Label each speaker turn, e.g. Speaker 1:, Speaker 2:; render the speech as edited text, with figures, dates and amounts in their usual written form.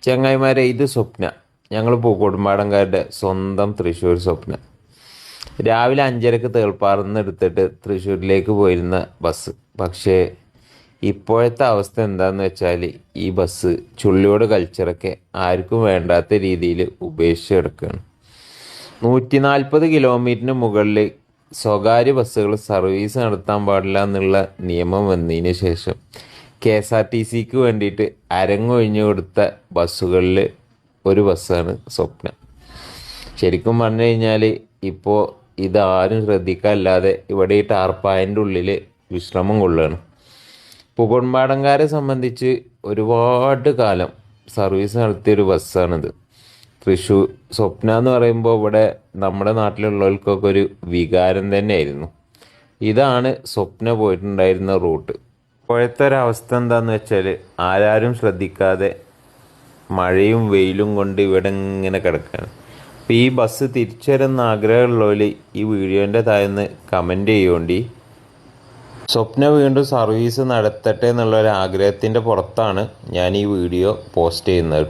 Speaker 1: ചങ്ങായിമാരെ, ഇത് സ്വപ്ന. ഞങ്ങൾ പൂക്കോട്ടുംപാടംകാരുടെ സ്വന്തം തൃശ്ശൂർ സ്വപ്ന. രാവിലെ 5:30 തേൾപ്പാറന്ന് എടുത്തിട്ട് തൃശ്ശൂരിലേക്ക് പോയിരുന്ന ബസ്. പക്ഷേ ഇപ്പോഴത്തെ അവസ്ഥ എന്താണെന്ന് വെച്ചാൽ ഈ ബസ് ചുള്ളിയോട് കൾച്ചറൊക്കെ ആർക്കും വേണ്ടാത്ത രീതിയിൽ ഉപേക്ഷിച്ചെടുക്കുകയാണ്. 140 കിലോമീറ്ററിന് മുകളിൽ സ്വകാര്യ ബസ്സുകൾ സർവീസ് നടത്താൻ പാടില്ല എന്നുള്ള നിയമം വന്നതിന് ശേഷം KSRTCക്ക് വേണ്ടിയിട്ട് അരങ്ങൊഴിഞ്ഞു കൊടുത്ത ബസ്സുകളിൽ ഒരു ബസ്സാണ് സ്വപ്ന. ശരിക്കും പറഞ്ഞു കഴിഞ്ഞാൽ ഇപ്പോൾ ഇതാരും ശ്രദ്ധിക്കാനില്ലാതെ ഇവിടെ ഈ ടാർപ്പായൻ്റെ ഉള്ളിൽ വിശ്രമം കൊള്ളുകയാണ്. പൂക്കോട്ടുംപാടംകാരെ സംബന്ധിച്ച് ഒരുപാട് കാലം സർവീസ് നടത്തിയൊരു ബസ്സാണിത്. തൃശ്ശൂർ സ്വപ്ന എന്ന് പറയുമ്പോൾ ഇവിടെ നമ്മുടെ നാട്ടിലുള്ളവർക്കൊക്കെ ഒരു വികാരം തന്നെയായിരുന്നു. ഇതാണ് സ്വപ്ന പോയിട്ടുണ്ടായിരുന്ന റൂട്ട്. ഇപ്പോഴത്തെ ഒരവസ്ഥ എന്താണെന്ന് വെച്ചാൽ ആരും ശ്രദ്ധിക്കാതെ മഴയും വെയിലും കൊണ്ട് ഇവിടെ ഇങ്ങനെ കിടക്കുകയാണ്. അപ്പോൾ ഈ ബസ് തിരിച്ചു വരുന്ന ആഗ്രഹമുള്ളവർ ഈ വീഡിയോൻ്റെ താഴെന്ന് കമൻറ്റ് ചെയ്യുകൊണ്ടി. സ്വപ്ന വീണ്ടും സർവീസ് നടത്തട്ടെ എന്നുള്ള ഒരു ആഗ്രഹത്തിൻ്റെ പുറത്താണ് ഞാൻ ഈ വീഡിയോ പോസ്റ്റ് ചെയ്യുന്നത്.